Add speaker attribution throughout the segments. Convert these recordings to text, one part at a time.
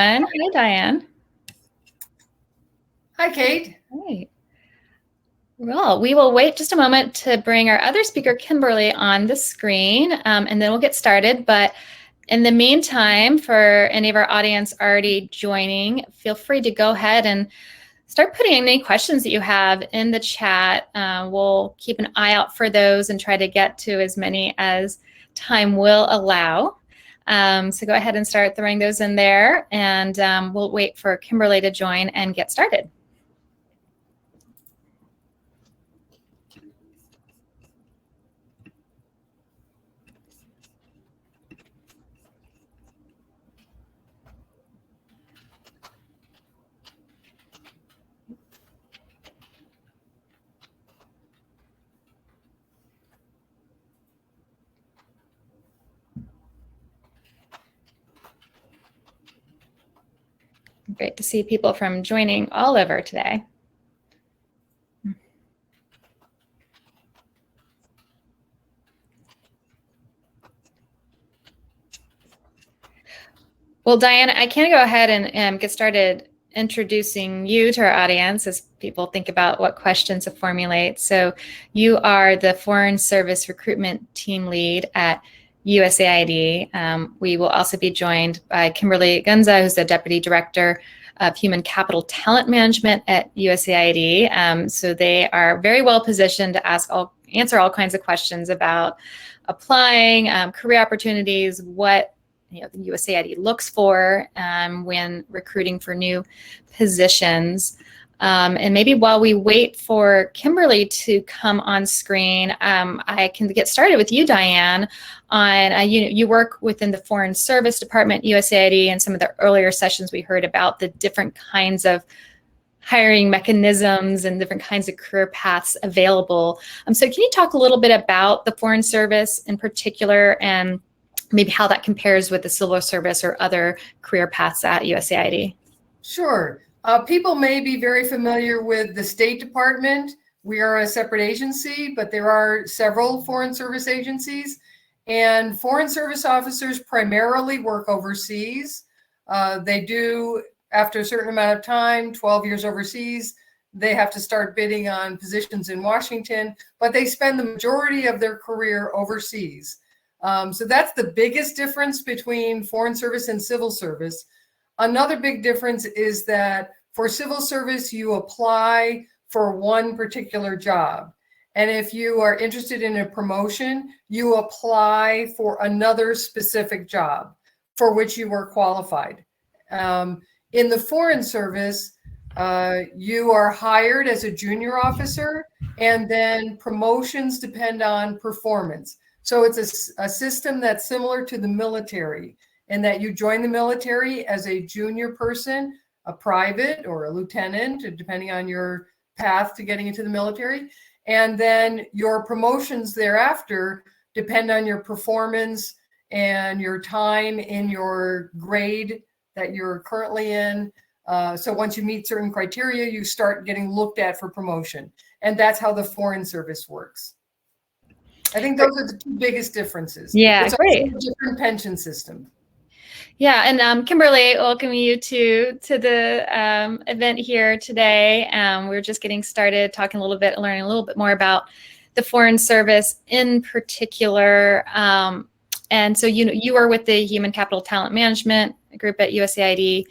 Speaker 1: Hi, Diane.
Speaker 2: Hi, Kate.
Speaker 1: Great. Well, we will wait just a moment to bring our other speaker, Kimberly, on the screen, and then we'll get started. But in the meantime, for any of our audience already joining, feel free to go ahead and start putting any questions that you have in the chat. We'll keep an eye out for those and try to get to as many as time will allow. So go ahead and start throwing those in there, and we'll wait for Kimberly to join and get started. Great to see people from joining all over today. Well, Diane, I can go ahead and get started introducing you to our audience as people think about what questions to formulate. So you are the Foreign Service Recruitment Team Lead at USAID. We will also be joined by Kimberly Gunza, who's the Deputy Director of Human Capital Talent Management at USAID. So they are very well positioned to answer all kinds of questions about applying, career opportunities, what the USAID looks for when recruiting for new positions. And maybe while we wait for Kimberly to come on screen, I can get started with you, Diane, on you work within the Foreign Service Department, USAID, and some of the earlier sessions we heard about the different kinds of hiring mechanisms and different kinds of career paths available. So can you talk a little bit about the Foreign Service in particular and maybe how that compares with the civil service or other career paths at USAID?
Speaker 2: Sure. People may be very familiar with the State Department. We are a separate agency, but there are several Foreign Service agencies. And Foreign Service officers primarily work overseas. They do, after a certain amount of time, 12 years overseas, they have to start bidding on positions in Washington, but they spend the majority of their career overseas. So that's the biggest difference between Foreign Service and Civil Service. Another big difference is that for Civil Service, you apply for one particular job. And if you are interested in a promotion, you apply for another specific job for which you were qualified. In the Foreign Service, you are hired as a junior officer, and then promotions depend on performance. So it's a system that's similar to the military in that you join the military as a junior person, a private or a lieutenant, depending on your path to getting into the military. And then your promotions thereafter depend on your performance and your time in your grade that you're currently in. So once you meet certain criteria, you start getting looked at for promotion. And that's how the Foreign Service works. I think those are the two biggest differences.
Speaker 1: Yeah,
Speaker 2: it's
Speaker 1: great.
Speaker 2: Also a different pension system.
Speaker 1: Yeah, and Kimberly, welcome you to the event here today. We're just getting started talking a little bit, learning a little bit more about the Foreign Service in particular. And so you are with the Human Capital Talent Management group at USAID.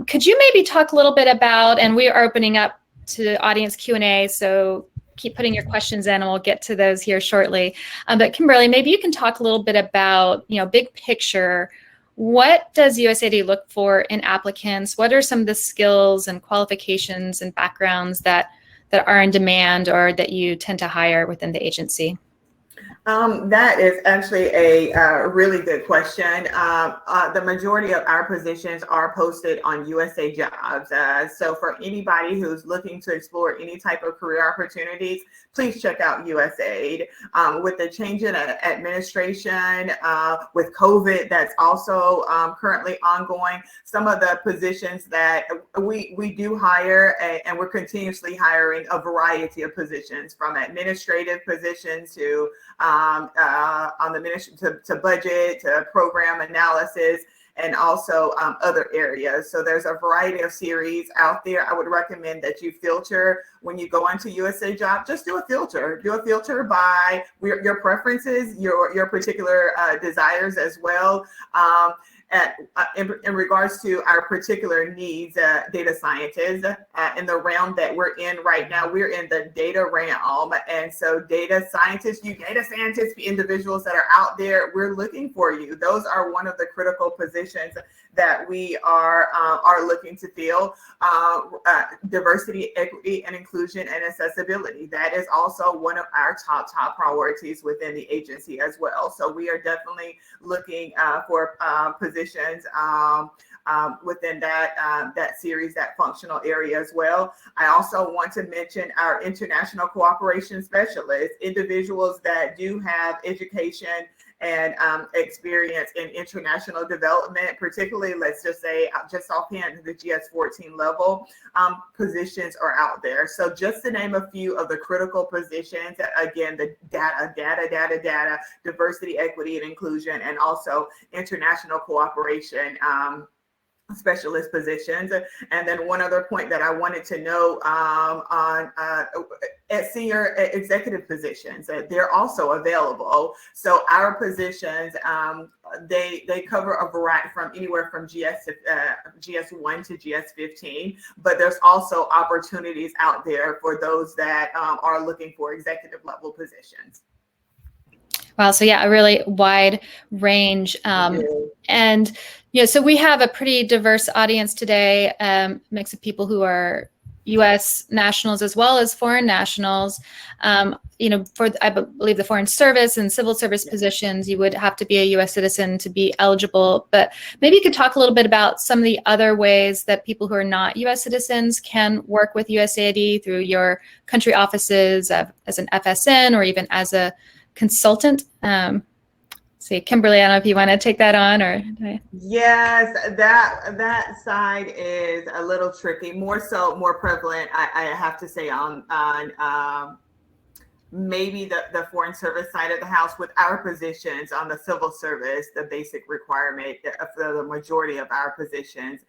Speaker 1: Could you maybe talk a little bit about, and we are opening up to audience Q&A, so keep putting your questions in and we'll get to those here shortly. But Kimberly, maybe you can talk a little bit about, big picture. What does USAID look for in applicants? What are some of the skills and qualifications and backgrounds that are in demand or that you tend to hire within the agency?
Speaker 3: That is actually a really good question. The majority of our positions are posted on USA Jobs. So for anybody who's looking to explore any type of career opportunities, please check out USAID. With the change in administration, with COVID that's also currently ongoing, some of the positions that we do hire, and we're continuously hiring a variety of positions, from administrative positions to on the ministry to budget, to program analysis, and also other areas. So there's a variety of series out there. I would recommend that you filter when you go onto USA Job. Just do a filter. Do a filter by your preferences, your particular desires as well. In regards to our particular needs, data scientists, in the realm that we're in right now, we're in the data realm. And so data scientists, you data scientists, individuals that are out there, we're looking for you. Those are one of the critical positions that we are looking to fill. Diversity, equity, and inclusion and accessibility. That is also one of our top priorities within the agency as well. So we are definitely looking for positions within that series, that functional area as well. I also want to mention our international cooperation specialists, individuals that do have education and experience in international development, particularly, let's just say, just offhand, the GS-14 level positions are out there. So just to name a few of the critical positions, again, the data, diversity, equity, and inclusion, and also international cooperation specialist positions. And then one other point that I wanted to know at senior executive positions, they're also available. So our positions, they cover a variety from anywhere from GS1 to GS15, but there's also opportunities out there for those that are looking for executive level positions.
Speaker 1: Wow. So yeah, a really wide range. And, so we have a pretty diverse audience today, mix of people who are U.S. nationals as well as foreign nationals. For, I believe, the foreign service and civil service positions, you would have to be a U.S. citizen to be eligible. But maybe you could talk a little bit about some of the other ways that people who are not U.S. citizens can work with USAID through your country offices as an FSN or even as a consultant. See, Kimberly, I don't know if you want to take that on or.
Speaker 3: Yes, that side is a little tricky, more prevalent, I have to say, on maybe the foreign service side of the house. With our positions on the civil service, the basic requirement for the majority of our positions,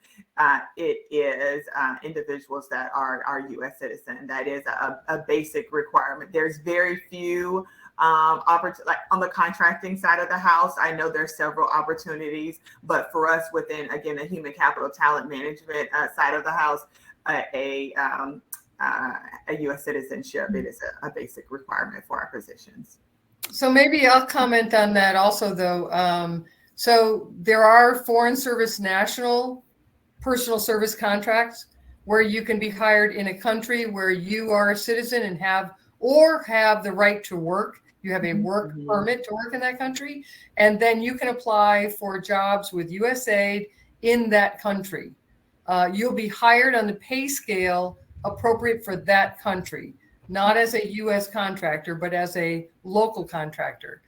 Speaker 3: it is individuals that are U.S. citizen. That is a basic requirement. There's very few like on the contracting side of the house. I know there's several opportunities, but for us within, again, the human capital talent management side of the house, a U.S. citizenship, it is a basic requirement for our positions.
Speaker 2: So maybe I'll comment on that also, though. So there are foreign service national personal service contracts where you can be hired in a country where you are a citizen and have the right to work. You have a work permit to work in that country, and then you can apply for jobs with USAID in that country. You'll be hired on the pay scale appropriate for that country, not as a U.S. contractor, but as a local contractor.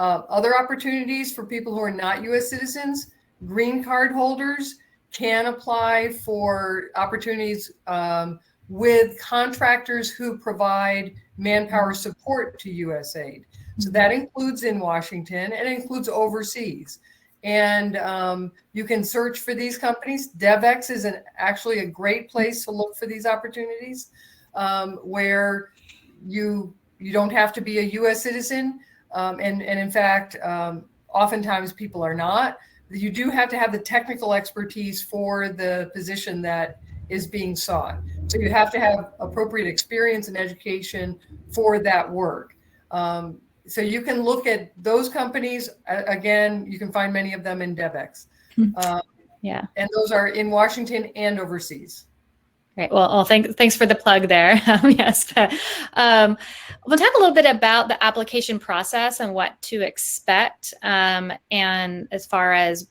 Speaker 2: Other opportunities for people who are not U.S. citizens, green card holders can apply for opportunities with contractors who provide manpower support to USAID. So that includes in Washington and it includes overseas. And you can search for these companies. Devex is actually a great place to look for these opportunities where you don't have to be a U.S. citizen. And in fact, oftentimes people are not. You do have to have the technical expertise for the position that is being sought. So you have to have appropriate experience and education for that work. So you can look at those companies. Again, you can find many of them in Devex.
Speaker 1: Yeah.
Speaker 2: And those are in Washington and overseas.
Speaker 1: Great. Well, thanks for the plug there. Yes. We'll talk a little bit about the application process and what to expect. And as far as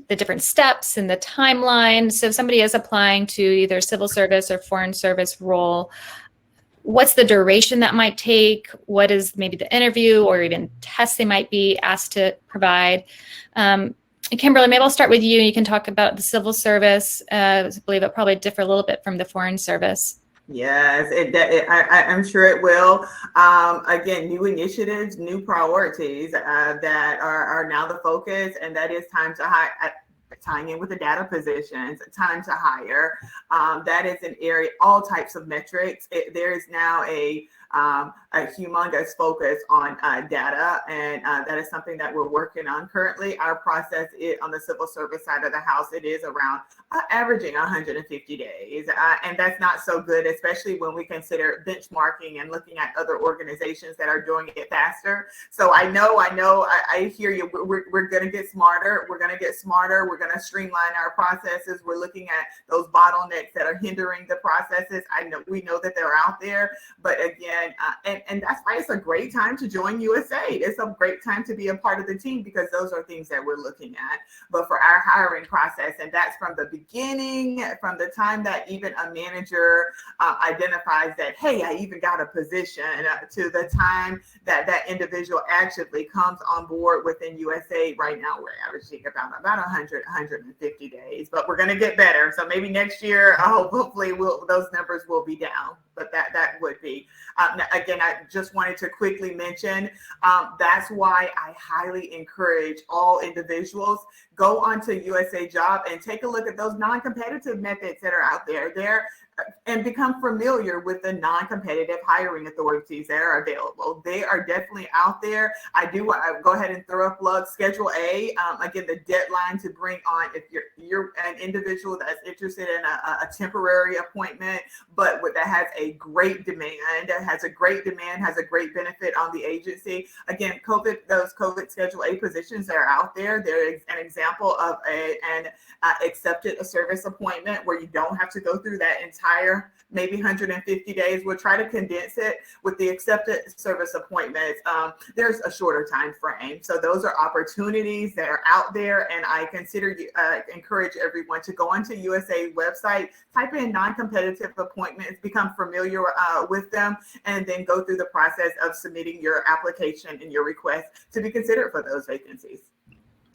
Speaker 1: the different steps and the timeline. So if somebody is applying to either civil service or foreign service role, what's the duration that might take? What is maybe the interview or even tests they might be asked to provide? Kimberly, maybe I'll start with you. You can talk about the civil service. I believe it probably differ a little bit from the foreign service.
Speaker 3: Yes, I'm sure it will. Again, new initiatives, new priorities that are now the focus, and that is time to hire. Tying in with the data positions, time to hire. That is an area, all types of metrics. There is now a humongous focus on data, and that is something that we're working on currently. Our process on the civil service side of the house, it is around averaging 150 days, and that's not so good, especially when we consider benchmarking and looking at other organizations that are doing it faster. So I hear you. We're going to get smarter. We're going to get smarter. We're going to streamline our processes. We're looking at those bottlenecks that are hindering the processes. We know that they're out there, but again, and that's why it's a great time to join Usaid. It's a great time to be a part of the team, because those are things that we're looking at. But for our hiring process, and that's from the beginning, from the time that even a manager identifies that, hey, I even got a position, to the time that that individual actually comes on board within Usaid. Right now, we're averaging about 150 days, but we're going to get better. So maybe next year, hopefully those numbers will be down, but that would be. Again, I just wanted to quickly mention, that's why I highly encourage all individuals, go onto USA Job and take a look at those non-competitive methods that are out there. And become familiar with the non-competitive hiring authorities that are available. They are definitely out there. I go ahead and throw a plug. Schedule A, again, the deadline to bring on, if you're an individual that's interested in a temporary appointment, but that has a great demand, has a great benefit on the agency. Again, those COVID Schedule A positions that are out there, there is an example of an accepted service appointment where you don't have to go through that entire maybe 150 days. We'll try to condense it. With the accepted service appointments, there's a shorter time frame. So those are opportunities that are out there, and I encourage everyone to go onto USA website, type in non-competitive appointments, become familiar with them, and then go through the process of submitting your application and your request to be considered for those vacancies.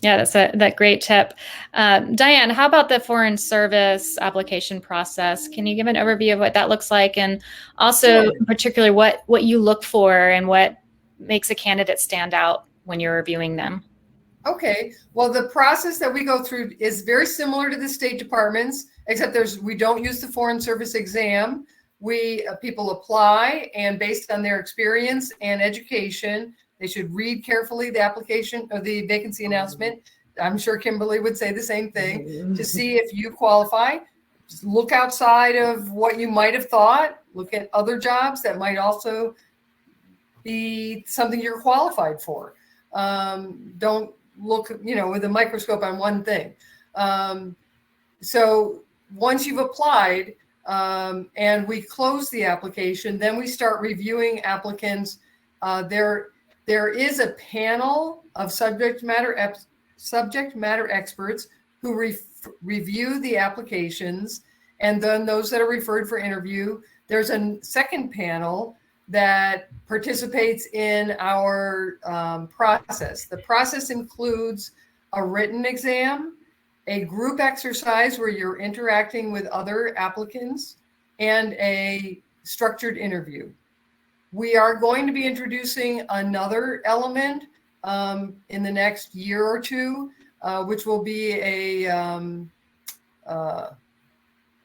Speaker 1: Yeah, that's that great tip. Diane, how about the foreign service application process? Can you give an overview of what that looks like, and also
Speaker 2: Sure.
Speaker 1: in particular what you look for and what makes a candidate stand out when you're reviewing them?
Speaker 2: Okay, well, the process that we go through is very similar to the State Department's, except we don't use the Foreign Service exam. People apply, and based on their experience and education, they should read carefully the application or the vacancy announcement. I'm sure Kimberly would say the same thing, to see if you qualify. Just look outside of what you might have thought. Look at other jobs that might also be something you're qualified for. Don't look, with a microscope on one thing. So once you've applied and we close the application, then we start reviewing applicants. There is a panel of subject matter experts who review the applications, and then those that are referred for interview. There's a second panel that participates in our process. The process includes a written exam, a group exercise where you're interacting with other applicants, and a structured interview. We are going to be introducing another element in the next year or two, which will be I'm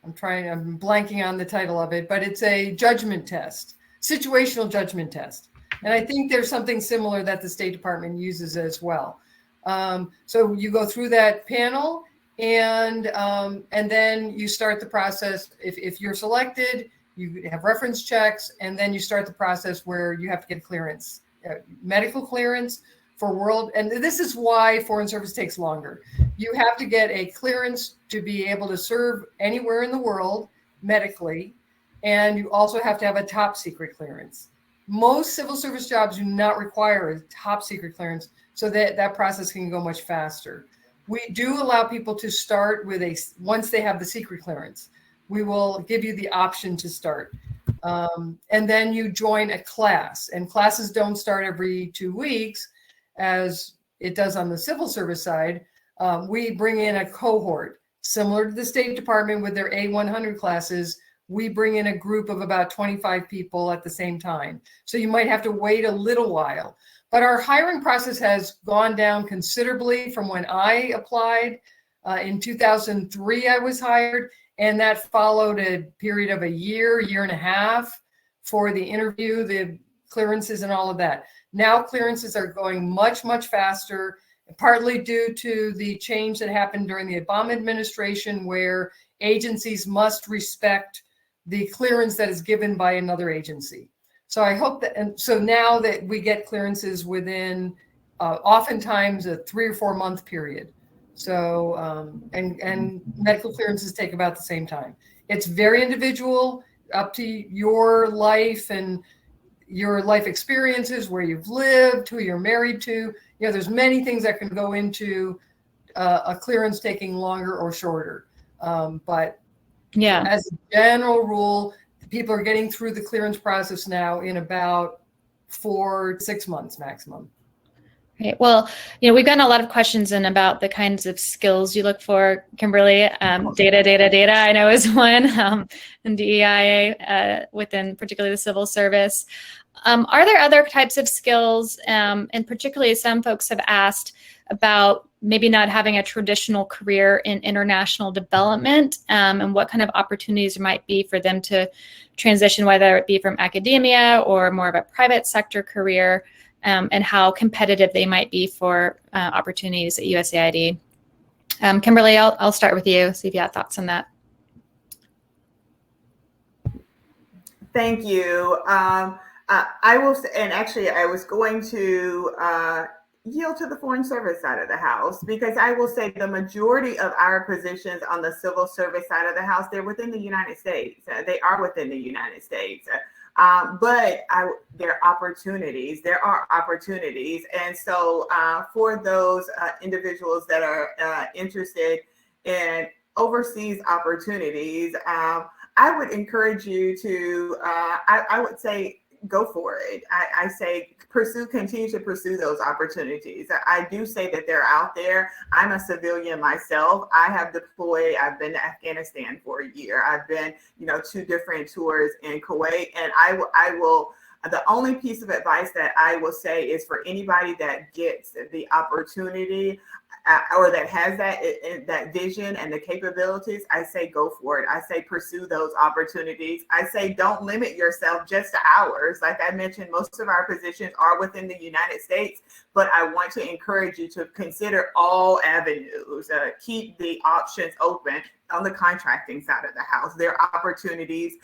Speaker 2: blanking on the title of it, but it's a judgment test, situational judgment test. And I think there's something similar that the State Department uses as well. So you go through that panel, and then you start the process. If you're selected, you have reference checks, and then you start the process where you have to get clearance, medical clearance for world. And this is why Foreign Service takes longer. You have to get a clearance to be able to serve anywhere in the world medically. And you also have to have a top secret clearance. Most civil service jobs do not require a top secret clearance, so that process can go much faster. We do allow people to start with once they have the secret clearance. We will give you the option to start. And then you join a class, and classes don't start every 2 weeks as it does on the civil service side. We bring in a cohort similar to the State Department with their A100 classes. we bring in a group of about 25 people at the same time. So you might have to wait a little while. But our hiring process has gone down considerably from when I applied. In 2003, I was hired, and that followed a period of a year and a half for the interview, the clearances and all of that. Now clearances are going much, much faster, partly due to the change that happened during the Obama administration, where agencies must respect the clearance that is given by another agency. So I hope that, and so now that we get clearances within oftentimes a 3 or 4 month period. So, and medical clearances take about the same time. It's very individual, up to your life and your life experiences, where you've lived, who you're married to. You know, there's many things that can go into a clearance taking longer or shorter. But
Speaker 1: Yeah.
Speaker 2: as a general rule, people are getting through the clearance process now in about 4 to 6 months maximum.
Speaker 1: Right. Well, we've gotten a lot of questions in about the kinds of skills you look for, Kimberly. Data, I know is one, and DEIA within particularly the civil service. Are there other types of skills, and particularly some folks have asked about maybe not having a traditional career in international development, and what kind of opportunities there might be for them to transition, whether it be from academia or more of a private sector career, and how competitive they might be for opportunities at USAID. Kimberly, I'll start with you, see if you have thoughts on that.
Speaker 3: Thank you. I will, and actually I was going to yield to the Foreign Service side of the house, because I will say the majority of our positions on the civil service side of the house, they're within the United States. They are within the United States. But there are opportunities. And so for those individuals that are interested in overseas opportunities, I would encourage you to, I would say, go for it. I say continue to pursue those opportunities. I do say that they're out there. I'm a civilian myself. I have deployed. I've been to Afghanistan for a year. I've been, 2 different tours in Kuwait, and I will. The only piece of advice that I will say is for anybody that gets the opportunity or that has that vision and the capabilities, I say go for it. I say pursue those opportunities. I say don't limit yourself just to hours. Like I mentioned, most of our positions are within the United States, but I want to encourage you to consider all avenues. Keep the options open. On the contracting side of the house, there are opportunities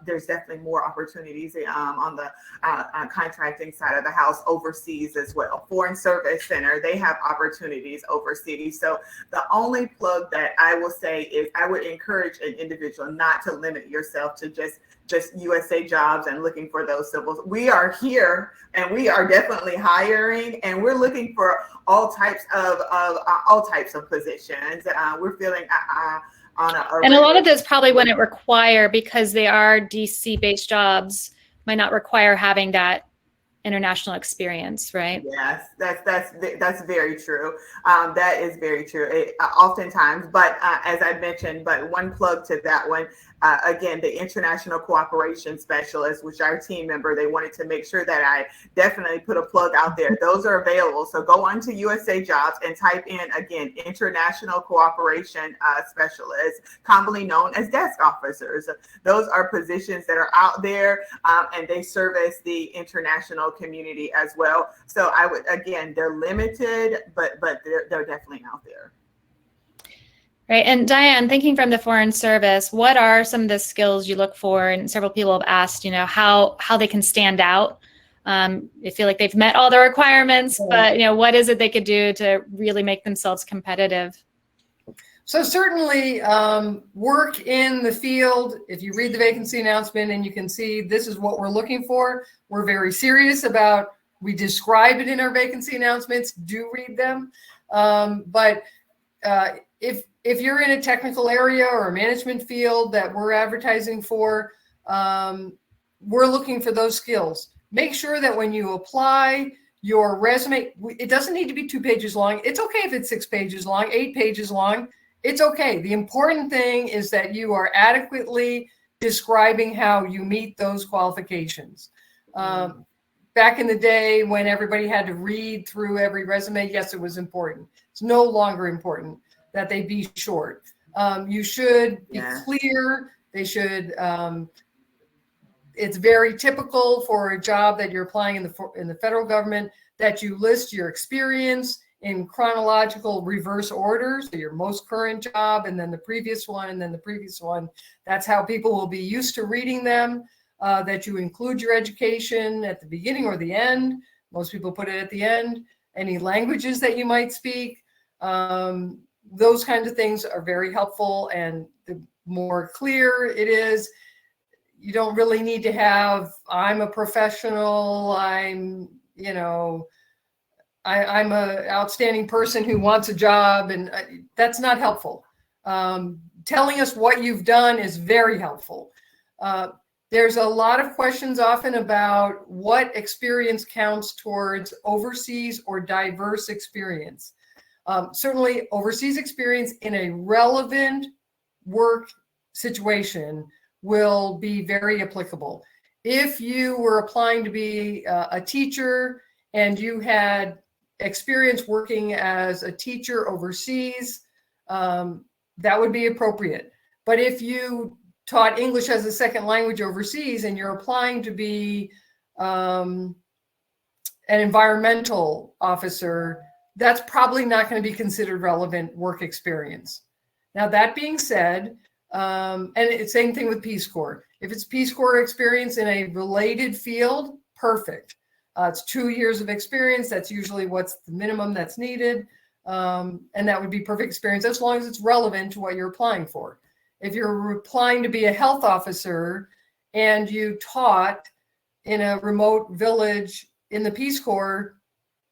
Speaker 3: there's definitely more opportunities on the contracting side of the house overseas as well. Foreign Service Center, they have opportunities overseas. So the only plug that I will say is I would encourage an individual not to limit yourself to just USA jobs and looking for those civils. We are here and we are definitely hiring, and we're looking for all types of positions. We're feeling
Speaker 1: and a lot of those probably wouldn't require, because they are DC based jobs, might not require having that international experience, right?
Speaker 3: Yes, that's very true. That is very true. Oftentimes, but as I mentioned, but one plug to that one. Again, the International Cooperation Specialist, which our team member, they wanted to make sure that I definitely put a plug out there. Those are available. So go on to USA Jobs and type in, again, International Cooperation Specialist, commonly known as desk officers. Those are positions that are out there, and they service the international community as well. So I would, again, they're limited, but they're definitely out there.
Speaker 1: Right. And Diane, thinking from the Foreign Service, what are some of the skills you look for? And several people have asked, how they can stand out. They feel like they've met all the requirements, but what is it they could do to really make themselves competitive?
Speaker 2: So certainly work in the field. If you read the vacancy announcement and you can see this is what we're looking for, we're very serious about, we describe it in our vacancy announcements, do read them. But if you're in a technical area or a management field that we're advertising for, we're looking for those skills. Make sure that when you apply, your resume, it doesn't need to be 2 pages long. It's okay if it's 6 pages long, 8 pages long. it's okay. The important thing is that you are adequately describing how you meet those qualifications. Back in the day when everybody had to read through every resume, yes, it was important. It's no longer important that they be short. You should be clear. They should, it's very typical for a job that you're applying in the federal government that you list your experience in chronological reverse order. So your most current job, and then the previous one, and then the previous one. That's how people will be used to reading them. That you include your education at the beginning or the end. Most people put it at the end. Any languages that you might speak. Those kinds of things are very helpful, and the more clear it is, you don't really need to have, I'm a professional, I'm an outstanding person who wants a job, and that's not helpful. Telling us what you've done is very helpful. There's a lot of questions often about what experience counts towards overseas or diverse experience. Certainly overseas experience in a relevant work situation will be very applicable. If you were applying to be a teacher and you had experience working as a teacher overseas, that would be appropriate. But if you taught English as a second language overseas and you're applying to be an environmental officer, that's probably not going to be considered relevant work experience. Now, that being said, and it's same thing with Peace Corps. If it's Peace Corps experience in a related field, perfect. It's 2 years of experience. That's usually what's the minimum that's needed. And that would be perfect experience as long as it's relevant to what you're applying for. If you're applying to be a health officer and you taught in a remote village in the Peace Corps,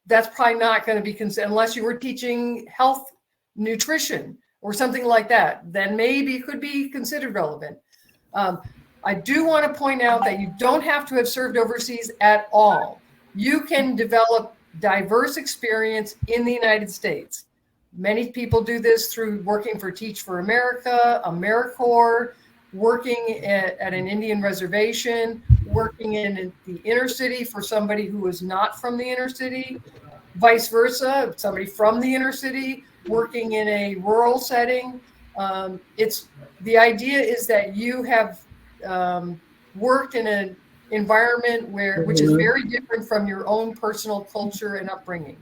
Speaker 2: that's probably not going to be considered unless you were teaching health nutrition or something like that. Then maybe it could be considered relevant. I do want to point out that you don't have to have served overseas at all. You can develop diverse experience in the United States. Many people do this through working for Teach for America, AmeriCorps, working at an Indian reservation, working in the inner city for somebody who is not from the inner city, vice versa, somebody from the inner city working in a rural setting. The idea is that you have worked in an environment which is very different from your own personal culture and upbringing.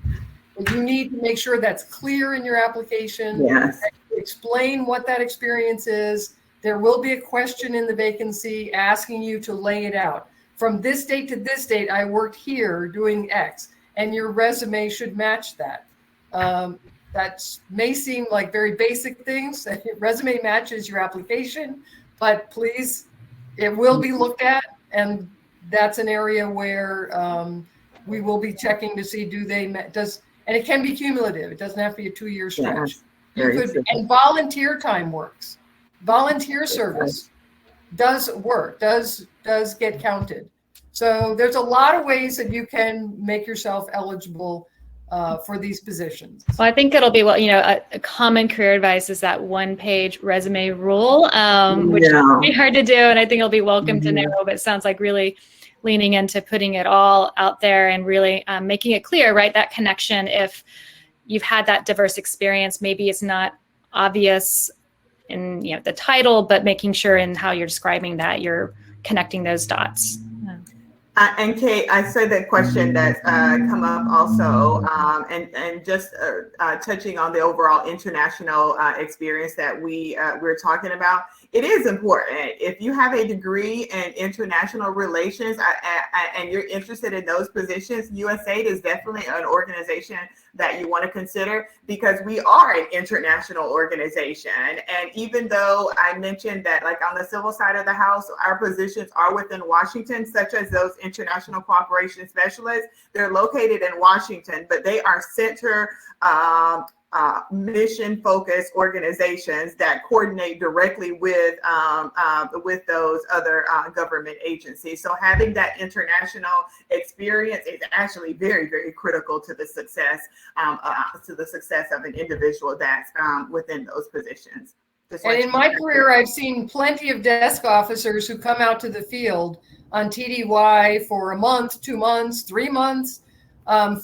Speaker 2: You need to make sure that's clear in your application.
Speaker 3: Yes.
Speaker 2: Explain what that experience is. There will be a question in the vacancy asking you to lay it out. From this date to this date, I worked here doing X, and your resume should match that. That may seem like very basic things. Your resume matches your application, but please, it will be looked at, and that's an area where we will be checking to see and it can be cumulative. It doesn't have to be a 2-year stretch. And volunteer time works. Volunteer service does work, does get counted. So there's a lot of ways that you can make yourself eligible for these positions.
Speaker 1: Well, I think it'll be, a common career advice is that 1-page resume rule, which is really hard to do. And I think it'll be welcome to know, but it sounds like really leaning into putting it all out there and really making it clear, right? That connection, if you've had that diverse experience, maybe it's not obvious in the title, but making sure in how you're describing that you're connecting those dots.
Speaker 3: And Kate, I said that question that's come up also, and just touching on the overall international experience that we're talking about. It is important. If you have a degree in international relations and you're interested in those positions, Usaid is definitely an organization that you want to consider because we are an international organization. And even though I mentioned that, like on the civil side of the house, our positions are within Washington, such as those international cooperation specialists, they're located in Washington, but they are centered mission-focused organizations that coordinate directly with those other government agencies. So having that international experience is actually very, very critical to the success of an individual that's within those positions.
Speaker 2: And in my career, I've seen plenty of desk officers who come out to the field on TDY for a month, 2 months, 3 months,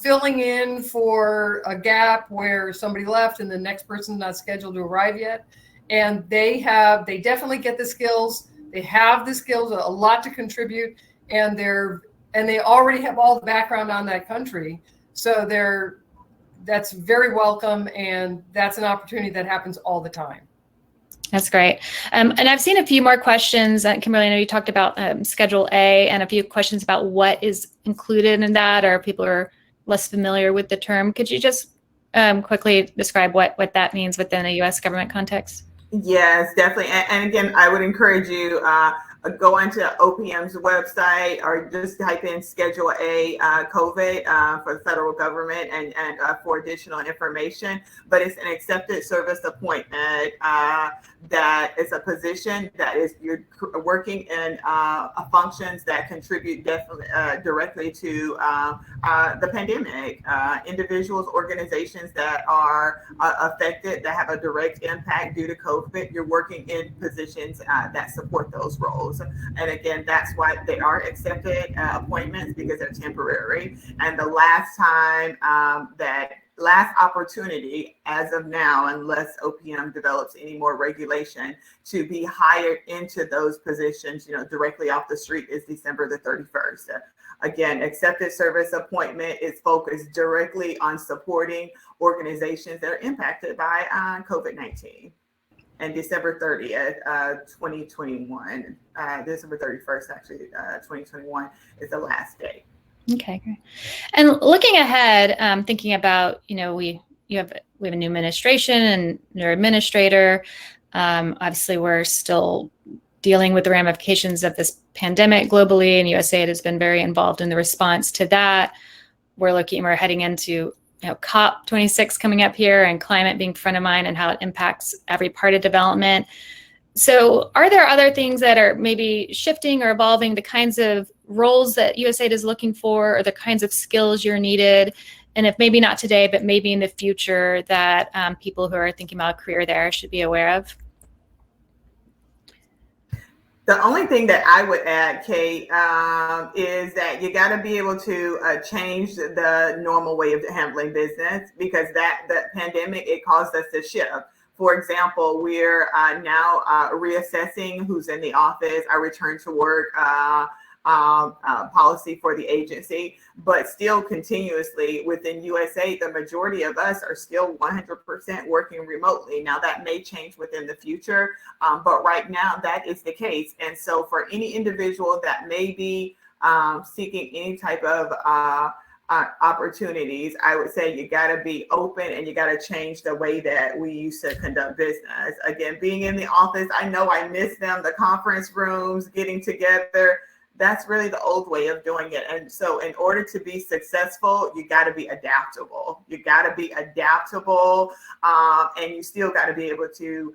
Speaker 2: filling in for a gap where somebody left and the next person's not scheduled to arrive yet. And they definitely get the skills. They have the skills, a lot to contribute, and they already have all the background on that country. So that's very welcome, and that's an opportunity that happens all the time.
Speaker 1: That's great. And I've seen a few more questions. Kimberly, I know you talked about Schedule A and a few questions about what is included in that, or people are less familiar with the term. Could you just quickly describe what that means within a U.S. government context?
Speaker 3: Yes, definitely. And again, I would encourage you, go onto OPM's website or just type in Schedule A COVID for the federal government and for additional information. But it's an accepted service appointment that is a position that is you're working in functions that contribute directly to the pandemic. Individuals, organizations that are affected, that have a direct impact due to COVID, you're working in positions that support those roles. And again, that's why they are accepted appointments, because they're temporary. And the last opportunity as of now, unless OPM develops any more regulation, to be hired into those positions, directly off the street, is December the 31st. Again, accepted service appointment is focused directly on supporting organizations that are impacted by COVID-19. And December 30th, 2021, December 31st, actually, 2021 is the last day.
Speaker 1: Okay, great. And looking ahead, thinking about, we have a new administration and new administrator. Obviously, we're still dealing with the ramifications of this pandemic globally, and Usaid has been very involved in the response to that. We're heading into COP26 coming up here, and climate being front of mind and how it impacts every part of development. So are there other things that are maybe shifting or evolving, the kinds of roles that Usaid is looking for, or the kinds of skills you're needed? And if maybe not today, but maybe in the future, that people who are thinking about a career there should be aware of?
Speaker 3: The only thing that I would add, Kate, is that you got to be able to change the normal way of handling business, because the pandemic, it caused us to shift. For example, we're now reassessing who's in the office, our return to work policy for the agency, but still continuously within Usaid, the majority of us are still 100% working remotely. Now that may change within the future, but right now that is the case. And so for any individual that may be seeking any type of opportunities, I would say you got to be open, and you got to change the way that we used to conduct business. Again, being in the office, I know I miss them, the conference rooms, getting together. That's really the old way of doing it. And so in order to be successful, you got to be adaptable. And you still got to be able to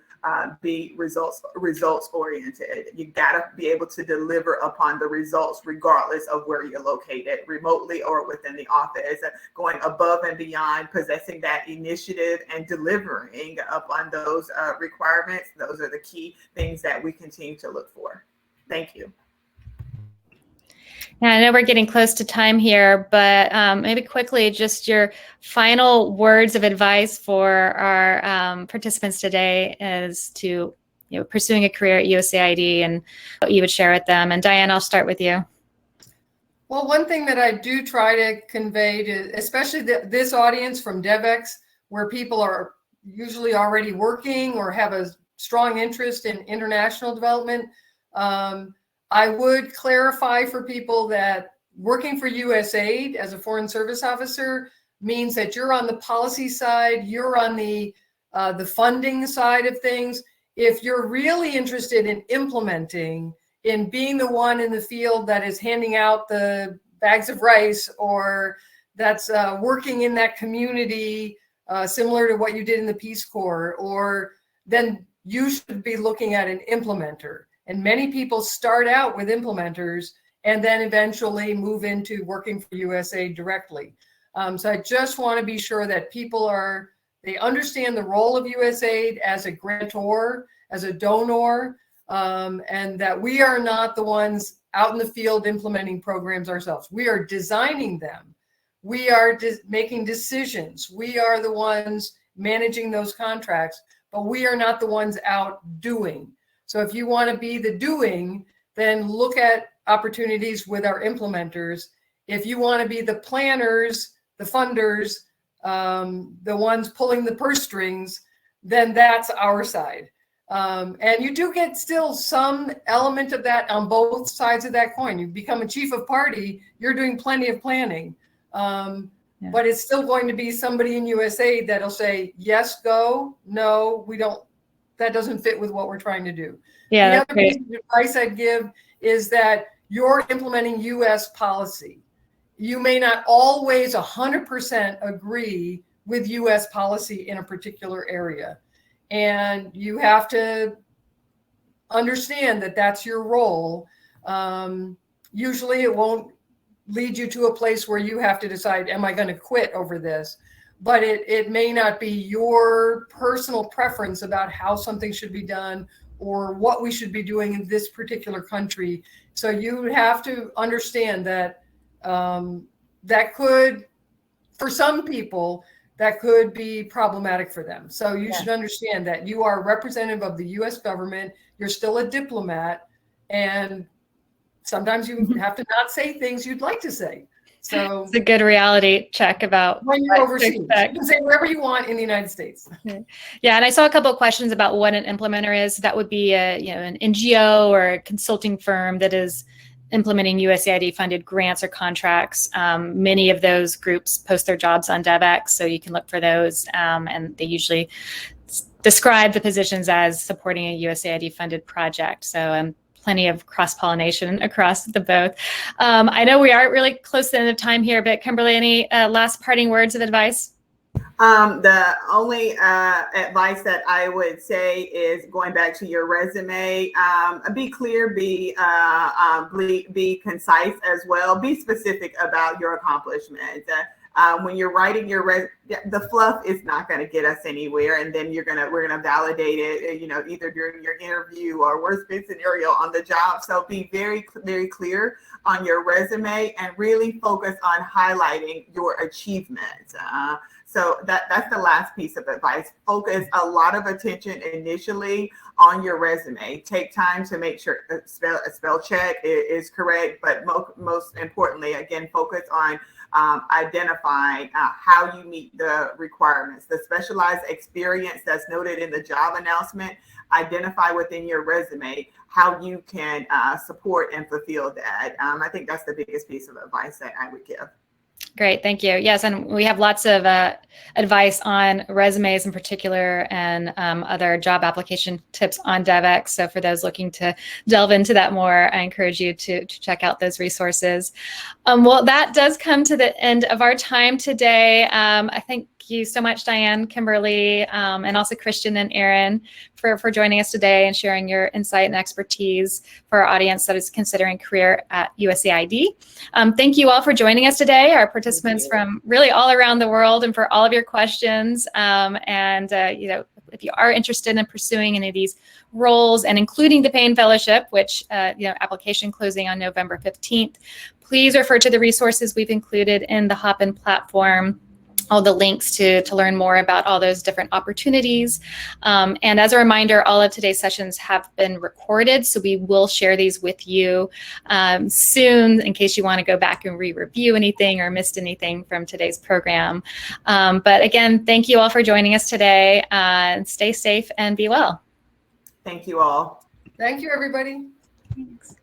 Speaker 3: be results oriented. You got to be able to deliver upon the results regardless of where you're located, remotely or within the office, going above and beyond, possessing that initiative and delivering upon those requirements. Those are the key things that we continue to look for. Thank you.
Speaker 1: Yeah, I know we're getting close to time here, but maybe quickly, just your final words of advice for our participants today as to pursuing a career at USAID, and what you would share with them. And Diane, I'll start with you.
Speaker 2: Well, one thing that I do try to convey to, especially this audience from Devex, where people are usually already working or have a strong interest in international development, I would clarify for people that working for USAID as a foreign service officer means that you're on the policy side, you're on the funding side of things. If you're really interested in implementing, in being the one in the field that is handing out the bags of rice, or that's working in that community similar to what you did in the Peace Corps, or then you should be looking at an implementer. And many people start out with implementers and then eventually move into working for USAID directly. So I just want to be sure that people they understand the role of USAID as a grantor, as a donor, and that we are not the ones out in the field implementing programs ourselves. We are designing them. We are making decisions. We are the ones managing those contracts, but we are not the ones out doing. So if you want to be the doing, then look at opportunities with our implementers. If you want to be the planners, the funders, the ones pulling the purse strings, then that's our side. And you do get still some element of that on both sides of that coin. You become a chief of party, you're doing plenty of planning. But it's still going to be somebody in USAID that'll say, yes, go, no, we don't, that doesn't fit with what we're trying to do.
Speaker 1: Yeah,
Speaker 2: the other
Speaker 1: great.
Speaker 2: piece of advice I'd give is that you're implementing US policy. You may not always 100% agree with US policy in a particular area. And you have to understand that that's your role. Usually it won't lead you to a place where you have to decide, am I going to quit over this? But it may not be your personal preference about how something should be done or what we should be doing in this particular country. So you have to understand that that could, for some people, that could be problematic for them. So you should understand that you are a representative of the US government, you're still a diplomat, and sometimes you have to not say things you'd like to say. So
Speaker 1: it's a good reality check about
Speaker 2: when you're overseas. You can say wherever you want in the United States.
Speaker 1: Yeah, and I saw a couple of questions about what an implementer is. That would be an NGO or a consulting firm that is implementing USAID funded grants or contracts. Many of those groups post their jobs on Devex, so you can look for those, and they usually describe the positions as supporting a USAID funded project. So plenty of cross-pollination across the both. I know we are really close to the end of time here, but Kimberly, any last parting words of advice?
Speaker 3: The only advice that I would say is going back to your resume, be clear, be concise as well, be specific about your accomplishments. When you're writing your the fluff is not going to get us anywhere, and then we're gonna validate it, either during your interview or worst case scenario on the job. So be very, very clear on your resume and really focus on highlighting your achievements. So that's the last piece of advice. Focus a lot of attention initially on your resume. Take time to make sure a spell check is correct, but most importantly, again, focus on identifying how you meet the requirements. The specialized experience that's noted in the job announcement, identify within your resume how you can support and fulfill that. I think that's the biggest piece of advice that I would give.
Speaker 1: Great, thank you. Yes, and we have lots of advice on resumes in particular and other job application tips on Devex. So for those looking to delve into that more, I encourage you to check out those resources. Well, that does come to the end of our time today. I thank you so much, Diane, Kimberly, and also Christian and Aaron for joining us today and sharing your insight and expertise for our audience that is considering career at USAID. Thank you all for joining us today, our participants from really all around the world, and for all of your questions. If you are interested in pursuing any of these roles and including the Payne Fellowship, which application closing on November 15th, please refer to the resources we've included in the Hopin platform, all the links to learn more about all those different opportunities. And as a reminder, all of today's sessions have been recorded, so we will share these with you soon in case you want to go back and re-review anything or missed anything from today's program. But again, thank you all for joining us today. Stay safe and be well.
Speaker 3: Thank you all.
Speaker 2: Thank you, everybody.
Speaker 1: Thanks.